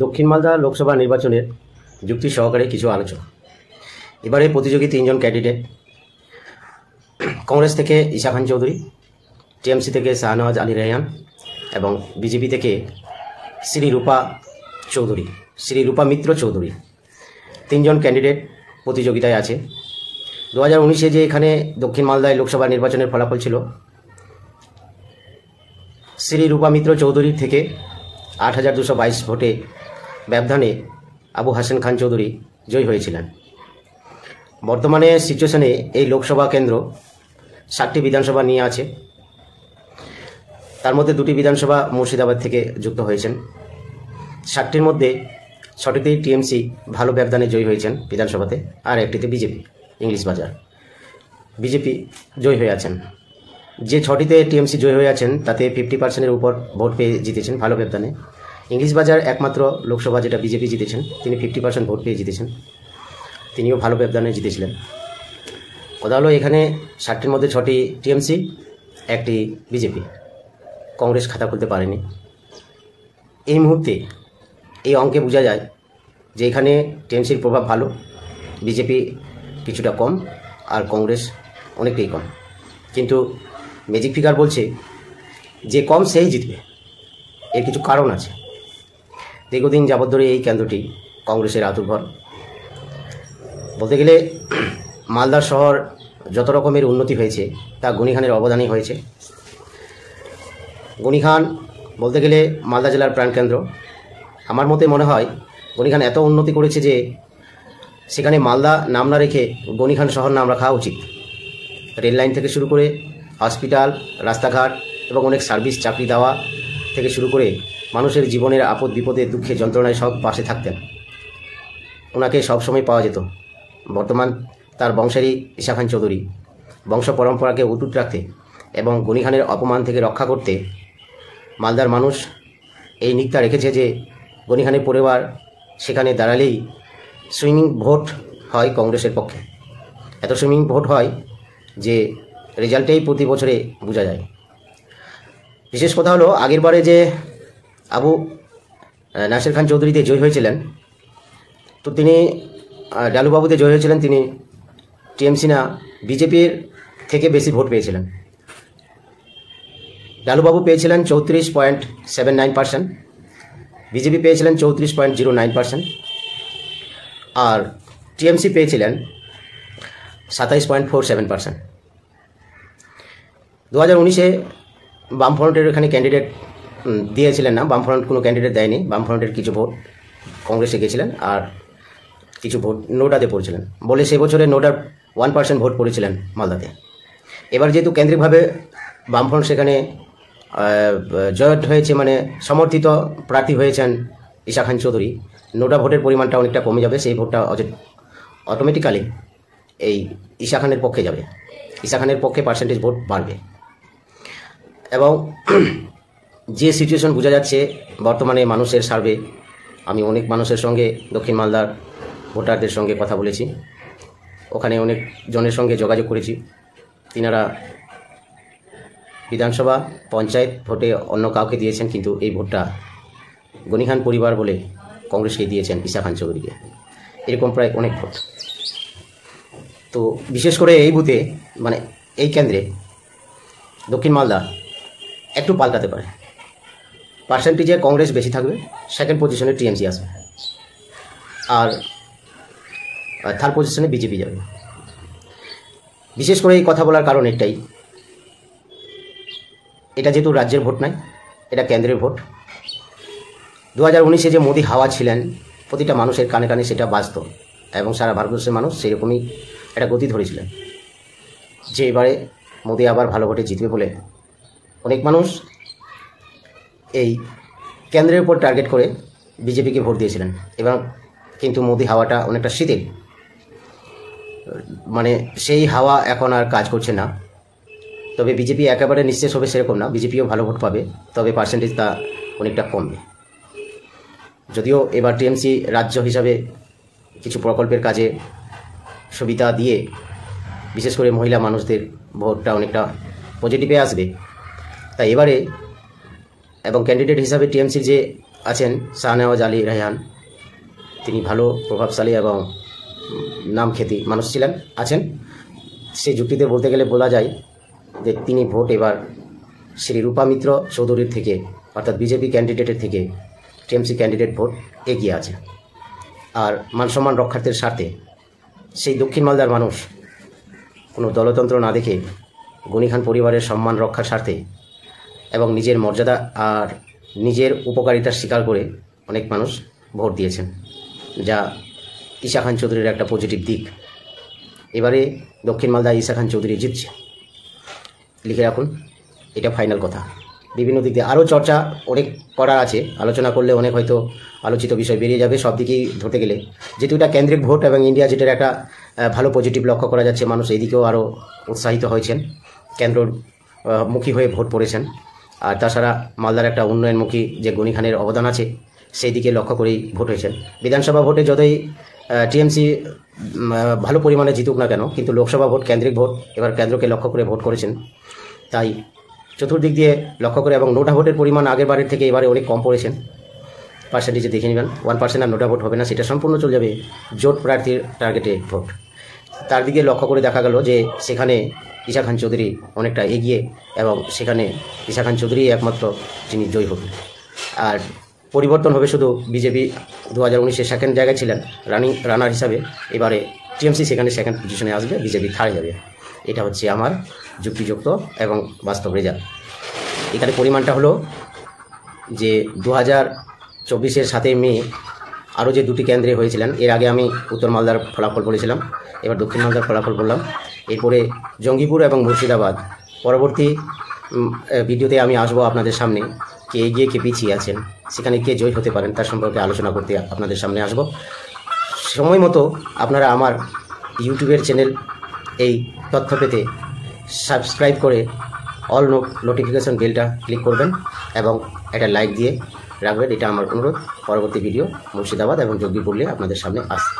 দক্ষিণ মালদা লোকসভা নির্বাচনের যুক্তি সহকারে কিছু আলোচনা। এবারে প্রতিযোগী তিনজন ক্যান্ডিডেট। কংগ্রেস থেকে ঈশা খান চৌধুরী, টিএমসি থেকে শাহনওয়াজ আলী রেহান এবং বিজেপি থেকে শ্রী রূপা মিত্র চৌধুরী, তিনজন ক্যান্ডিডেট প্রতিযোগিতায় আছে। 2019-এ যে এখানে দক্ষিণ মালদায় লোকসভা নির্বাচনের ফলাফল ছিল, শ্রী রূপা মিত্র চৌধুরীর থেকে 8,222 ভোটে ব্যবধানে আবু হাসান খান চৌধুরী জয়ী হয়েছিলেন। বর্তমানে সিচুয়েশনে এই লোকসভা কেন্দ্র 7টি বিধানসভা নিয়ে আছে। তার মধ্যে 2টি বিধানসভা মুর্শিদাবাদ থেকে যুক্ত হয়েছেন। 7টির মধ্যে 6টিতেই টিএমসি ভালো ব্যবধানে জয়ী হয়েছেন বিধানসভাতে, আর একটিতে বিজেপি ইংলিশ বাজার বিজেপি জয়ী হয়ে আছেন। যে 6টিতে টিএমসি জয়ী হয়ে আছেন তাতে 50%-এর উপর ভোট পেয়ে জিতেছেন ভালো ব্যবধানে। ইংলিশ বাজার একমাত্র লোকসভা যেটা বিজেপি জিতেছেন, তিনি 50% ভোট পেয়ে জিতেছেন, তিনিও ভালো ব্যবধানে জিতেছিলেন। কথা হলো এখানে 7টির মধ্যে 6টি টিএমসি, 1টি বিজেপি। কংগ্রেস খাতা খুলতে পারেনি। এই মুহূর্তে এই অঙ্কে বোঝা যায় যে এখানে টিএমসির প্রভাব ভালো, বিজেপি কিছুটা কম, আর কংগ্রেস অনেকটাই কম। কিন্তু ম্যাজিক ফিগার বলছে যে কম সেই জিতবে। এর কিছু কারণ আছে। দীর্ঘদিন যাবৎ ধরে এই কেন্দ্রটি কংগ্রেসের আতুরঘর। বলতে গেলে মালদা শহর যত রকমের উন্নতি হয়েছে তা গনি খানের অবদানেই হয়েছে। গনি খান বলতে গেলে মালদা জেলার প্রাণকেন্দ্র। আমার মতে মনে হয় গনি খান এত উন্নতি করেছে যে সেখানে মালদা নাম না রেখে গনি খান শহর নাম রাখা উচিত। রেল লাইন থেকে শুরু করে হসপিটাল, রাস্তাঘাট এবং অনেক সার্ভিস চাকরি দেওয়া থেকে শুরু করে মানুষের জীবনের আপদ বিপদে দুঃখে যন্ত্রণায় সব পাশে থাকতেন। ওনাকে সবসময় পাওয়া যেত। বর্তমান তার বংশেরই ঈশা খান চৌধুরী বংশ পরম্পরাকে অটুট রাখতে এবং গনি খানের অপমান থেকে রক্ষা করতে মালদার মানুষ এই নিকটা রেখেছে যে গনি খানের পরিবার সেখানে দাঁড়ালেই সুইমিং ভোট হয় কংগ্রেসের পক্ষে। এত সুইমিং ভোট হয় যে রেজাল্টেই প্রতি বছরে বোঝা যায়। বিশেষ কথা হলো আগের বারে যে আবু নাসির খান চৌধুরীতে জয়ী হয়েছিলেন, তো তিনি ডালুবাবুতে জয়ী হয়েছিলেন, তিনি টিএমসি না বিজেপির থেকে বেশি ভোট পেয়েছিলেন। ডালুবাবু পেয়েছিলেন 34.79%, বিজেপি পেয়েছিলেন 34.09%, আর টিএমসি পেয়েছিলেন 27.47%। 2019-এ বামফ্রন্টের এখানে ক্যান্ডিডেট দিয়েছিলেন না, বামফ্রন্ট কোনো ক্যান্ডিডেট দেয়নি। বামফ্রন্টের কিছু ভোট কংগ্রেসে গেছিলেন আর কিছু ভোট নোটাতে পড়েছিলেন বলে সে বছরে নোটার 1% ভোট পড়েছিলেন মালদাতে। এবার যেহেতু কেন্দ্রিকভাবে বামফ্রন্ট সেখানে জয় হয়েছে, মানে সমর্থিত প্রার্থী হয়েছেন ঈশা খান চৌধুরী, নোটা ভোটের পরিমাণটা অনেকটা কমে যাবে। সেই ভোটটা অটোমেটিক্যালি এই ঈশা খানের পক্ষে যাবে। ঈশা খানের পক্ষে পার্সেন্টেজ ভোট বাড়বে। এবং যে সিচুয়েশন বোঝা যাচ্ছে বর্তমানে মানুষের সার্ভে, আমি অনেক মানুষের সঙ্গে দক্ষিণ মালদার ভোটারদের সঙ্গে কথা বলেছি, ওখানে অনেক জনের সঙ্গে যোগাযোগ করেছি। তিনারা বিধানসভা পঞ্চায়েত ভোটে অন্য কাউকে দিয়েছেন, কিন্তু এই ভোটটা গনি খান পরিবার বলে কংগ্রেসকে দিয়েছেন ঈশা খান চৌধুরীকে। এরকম প্রায় অনেক ভোট। তো বিশেষ করে এই বুথে, মানে এই কেন্দ্রে দক্ষিণ মালদা একটু পাল্টাতে পারে। পার্সেন্টেজে কংগ্রেস বেশি থাকবে, সেকেন্ড পজিশনে টিএমসি আসবে, আর থার্ড পজিশনে বিজেপি যাবে। বিশেষ করে এই কথা বলার কারণ একটাই, এটা যেহেতু রাজ্যের ভোট নয়, এটা কেন্দ্রের ভোট। 2019-এ যে মোদি হাওয়া ছিলেন প্রতিটা মানুষের কানে কানে সেটা বাজত, এবং সারা ভারতবর্ষের মানুষ সেরকমই একটা গতি ধরেছিলেন যে এবারে মোদি আবার ভালো ভোটে জিতবে বলে। অনেক মানুষ এই কেন্দ্রের উপর টার্গেট করে বিজেপিকে ভোট দিয়েছিলেন। এবার কিন্তু মোদি হাওয়াটা অনেকটা শীতের, মানে সেই হাওয়া এখন আর কাজ করছে না। তবে বিজেপি একেবারে নিঃশেষ হবে সেরকম না, বিজেপিও ভালো ভোট পাবে, তবে পার্সেন্টেজটা অনেকটা কমবে। যদিও এবার টিএমসি রাজ্য হিসাবে কিছু প্রকল্পের কাজে সুবিধা দিয়ে বিশেষ করে মহিলা মানুষদের ভোটটা অনেকটা পজিটিভে আসবে, তাই এবারে এবং ক্যান্ডিডেট হিসাবে টিএমসির যে আছেন শাহনেওয়াজ আলী রায়হান, তিনি ভালো প্রভাবশালী এবং নাম খ্যাতি মানুষ ছিলেন, আছেন। সেই যুক্তিতে বলতে গেলে বলা যায় যে তিনি ভোট এবার শ্রী রূপা মিত্র চৌধুরীর থেকে, অর্থাৎ বিজেপি ক্যান্ডিডেটের থেকে টিএমসি ক্যান্ডিডেট ভোট এগিয়ে আছে। আর মানসম্মান রক্ষার্থের স্বার্থে সেই দক্ষিণ মালদার মানুষ কোনো দলতন্ত্র না দেখে গনি খান পরিবারের সম্মান রক্ষার স্বার্থে এবং নিজের মর্যাদা আর নিজের উপকারিতা স্বীকার করে অনেক মানুষ ভোট দিয়েছেন, যা ঈশা খান চৌধুরীর একটা পজিটিভ দিক। এবারে দক্ষিণ মালদায় ঈশা খান চৌধুরী জিতছে, লিখে রাখুন, এটা ফাইনাল কথা। বিভিন্ন দিক দিয়ে আরও চর্চা অনেক করা আছে, আলোচনা করলে অনেক হয়তো আলোচিত বিষয় বেরিয়ে যাবে সব দিকেই ধরতে গেলে। যেহেতু এটা কেন্দ্রিক ভোট এবং ইন্ডিয়া জেটের একটা ভালো পজিটিভ লক্ষ্য করা যাচ্ছে, মানুষ এইদিকেও আরও উৎসাহিত হয়েছেন, কেন্দ্রমুখী হয়ে ভোট পড়েছেন। আর তাছাড়া মালদার একটা উন্নয়নমুখী যে গনি খানের অবদান আছে সেই দিকে লক্ষ্য করেই ভোট হয়েছেন। বিধানসভা ভোটে যতই টিএমসি ভালো পরিমাণে জিতুক না কেন, কিন্তু লোকসভা ভোট কেন্দ্রিক ভোট, এবার কেন্দ্রকে লক্ষ্য করে ভোট করেছেন। তাই চতুর্দিক দিয়ে লক্ষ্য করে এবং নোটা ভোটের পরিমাণ আগের বারের থেকে এবারে অনেক কম পড়েছেন। পার্সেন্টেজে দেখে নেবেন, 1% আর নোটা ভোট হবে না, সেটা সম্পূর্ণ চলে যাবে জোট প্রার্থীর টার্গেটে ভোট। তার দিকে লক্ষ্য করে দেখা গেল যে সেখানে ঈশা খান চৌধুরী অনেকটা এগিয়ে এবং সেখানে ঈশা খান চৌধুরী একমাত্র যিনি জয়ী হবেন। আর পরিবর্তন হবে শুধু, বিজেপি 2019-এ সেকেন্ড জায়গায় ছিলেন রানার হিসাবে, এবারে টিএমসি সেখানে সেকেন্ড পজিশনে আসবে, বিজেপি থার্ড যাবে। এটা হচ্ছে আমার যুক্তিযুক্ত এবং বাস্তব রেজাল্ট। এখানে পরিমাণটা হলো যে 2024-এর 7 মে আরও যে দুটি কেন্দ্রে হয়েছিলেন, এর আগে আমি উত্তর মালদার ফলাফল বলেছিলাম, এবার দক্ষিণ মালদার ফলাফল বললাম। এরপরে জঙ্গিপুর এবং মুর্শিদাবাদ পরবর্তী ভিডিওতে আমি আসবো আপনাদের সামনে, কে এগিয়ে কে পিছিয়ে আছেন, সেখানে কে জয় হতে পারেন তার সম্পর্কে আলোচনা করতে আপনাদের সামনে আসব। সময় মতো আপনারা আমার ইউটিউবের চ্যানেল এই তথ্য পেতে সাবস্ক্রাইব করে অল নোটিফিকেশন বেলটা ক্লিক করবেন এবং একটা লাইক দিয়ে রাখবেন, এটা আমার অনুরোধ। পরবর্তী ভিডিও মুর্শিদাবাদ এবং জঙ্গিপুর নিয়ে আপনাদের সামনে আসছে।